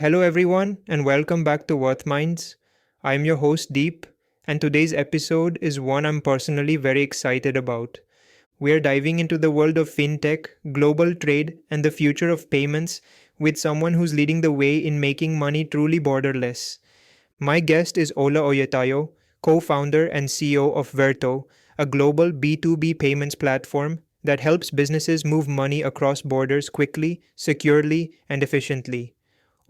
Hello, everyone, and welcome back to Worth Minds. I'm your host, Deep, and today's episode is one I'm personally very excited about. We're diving into the world of fintech, global trade, and the future of payments with someone who's leading the way in making money truly borderless. My guest is Ola Oyetayo, co founder and CEO of Verto, a global B2B payments platform that helps businesses move money across borders quickly, securely, and efficiently.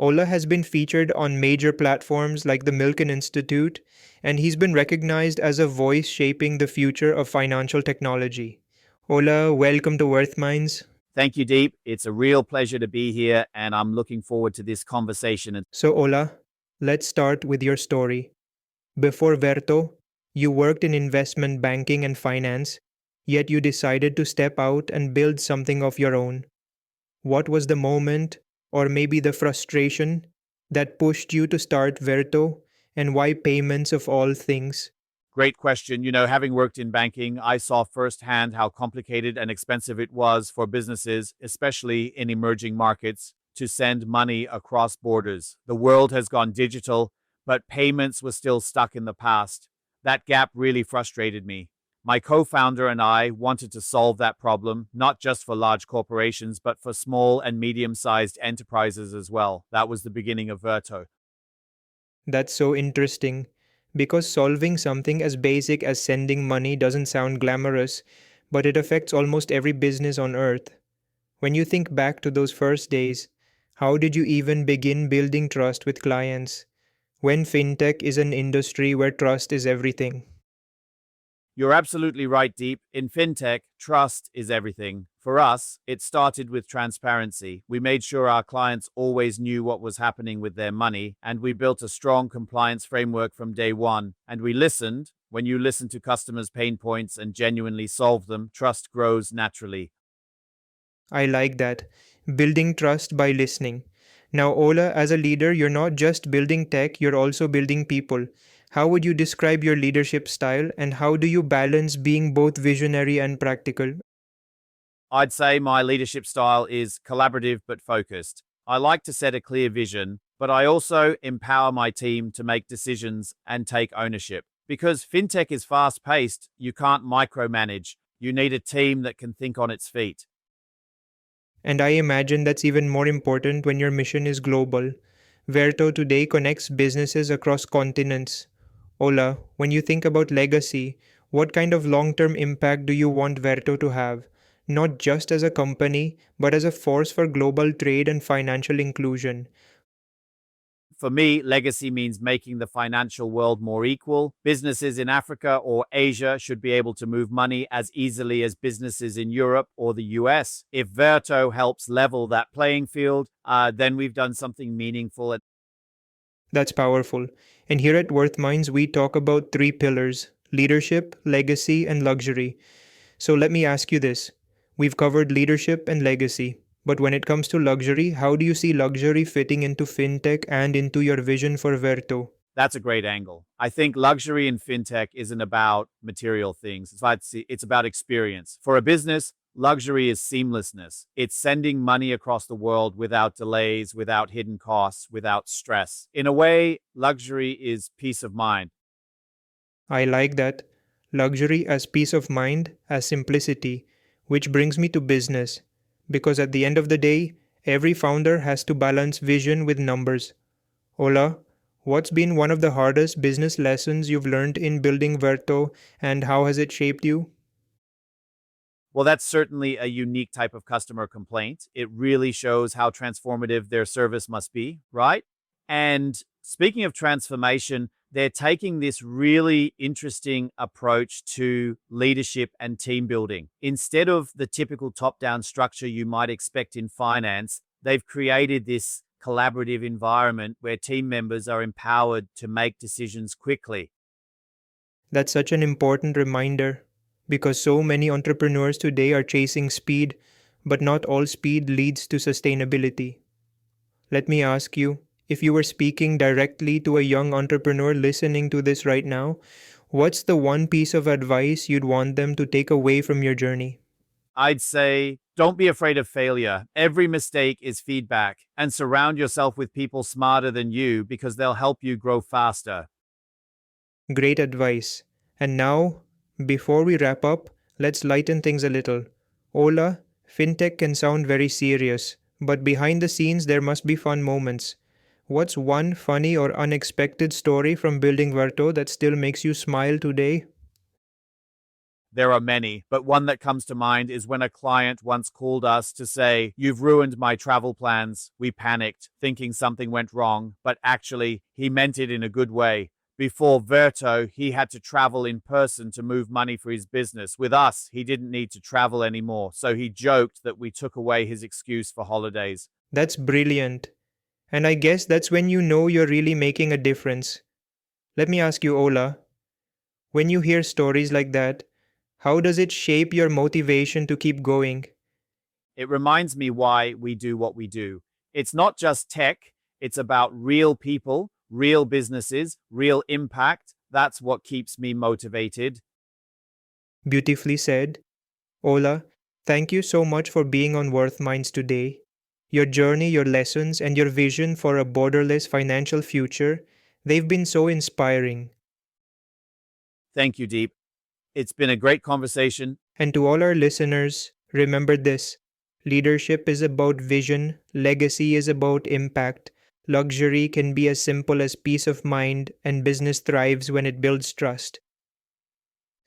Ola has been featured on major platforms like the Milken Institute, and he's been recognized as a voice shaping the future of financial technology. Ola, welcome to Worth Minds. Thank you, Deep. It's a real pleasure to be here, and I'm looking forward to this conversation. So, Ola, let's start with your story. Before Verto, you worked in investment banking and finance, yet you decided to step out and build something of your own. What was the moment, or maybe the frustration, that pushed you to start Verto, and why payments of all things? Great question. Having worked in banking, I saw firsthand how complicated and expensive it was for businesses, especially in emerging markets, to send money across borders. The world has gone digital, but payments were still stuck in the past. That gap really frustrated me. My co founder and I wanted to solve that problem, not just for large corporations, but for small and medium sized enterprises as well. That was the beginning of Verto. That's so interesting, because solving something as basic as sending money doesn't sound glamorous, but it affects almost every business on earth. When you think back to those first days, how did you even begin building trust with clients? When fintech is an industry where trust is everything. You're absolutely right, Deep. In fintech, trust is everything. For us, it started with transparency. We made sure our clients always knew what was happening with their money, and we built a strong compliance framework from day one. And we listened. When you listen to customers' pain points and genuinely solve them, trust grows naturally. I like that. Building trust by listening. Now, Ola, as a leader, you're not just building tech, you're also building people. How would you describe your leadership style, and how do you balance being both visionary and practical? I'd say my leadership style is collaborative but focused. I like to set a clear vision, but I also empower my team to make decisions and take ownership. Because fintech is fast paced, you can't micromanage. You need a team that can think on its feet. And I imagine that's even more important when your mission is global. Verto today connects businesses across continents. Ola, when you think about legacy, what kind of long term impact do you want Verto to have? Not just as a company, but as a force for global trade and financial inclusion. For me, legacy means making the financial world more equal. Businesses in Africa or Asia should be able to move money as easily as businesses in Europe or the US. If Verto helps level that playing field, then we've done something meaningful. That's powerful. And here at Worth Minds, we talk about three pillars: leadership, legacy, and luxury. So let me ask you this. We've covered leadership and legacy. But when it comes to luxury, how do you see luxury fitting into fintech and into your vision for Verto? That's a great angle. I think luxury in fintech isn't about material things. It's about experience. For a business, luxury is seamlessness. It's sending money across the world without delays, without hidden costs, without stress. In a way, luxury is peace of mind. I like that. Luxury as peace of mind, as simplicity, which brings me to business. Because at the end of the day, every founder has to balance vision with numbers. Ola, what's been one of the hardest business lessons you've learned in building Verto, and how has it shaped you? Well, that's certainly a unique type of customer complaint. It really shows how transformative their service must be, right? And speaking of transformation, they're taking this really interesting approach to leadership and team building. Instead of the typical top down structure you might expect in finance, they've created this collaborative environment where team members are empowered to make decisions quickly. That's such an important reminder, because so many entrepreneurs today are chasing speed, but not all speed leads to sustainability. Let me ask you, if you were speaking directly to a young entrepreneur listening to this right now, what's the one piece of advice you'd want them to take away from your journey? I'd say don't be afraid of failure. Every mistake is feedback, and surround yourself with people smarter than you because they'll help you grow faster. Great advice. And now, before we wrap up, let's lighten things a little. Ola, fintech can sound very serious, but behind the scenes there must be fun moments. What's one funny or unexpected story from building Verto that still makes you smile today? There are many, but one that comes to mind is when a client once called us to say, "You've ruined my travel plans." We panicked, thinking something went wrong, but actually, he meant it in a good way. Before Verto, he had to travel in person to move money for his business. With us, he didn't need to travel anymore, so he joked that we took away his excuse for holidays. That's brilliant. And I guess that's when you know you're really making a difference. Let me ask you, Ola, when you hear stories like that, how does it shape your motivation to keep going? It reminds me why we do what we do. It's not just tech, it's about real people, real businesses, real impact. That's what keeps me motivated. Beautifully said. Ola, thank you so much for being on Worth Minds today. Your journey, your lessons, and your vision for a borderless financial future, they've been so inspiring. Thank you, Deep. It's been a great conversation. And to all our listeners, remember this: leadership is about vision, legacy is about impact, luxury can be as simple as peace of mind, and business thrives when it builds trust.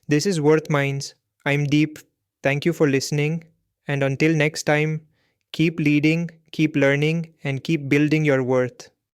This is Worth Minds. I'm Deep. Thank you for listening. And until next time, keep leading, keep learning, and keep building your worth.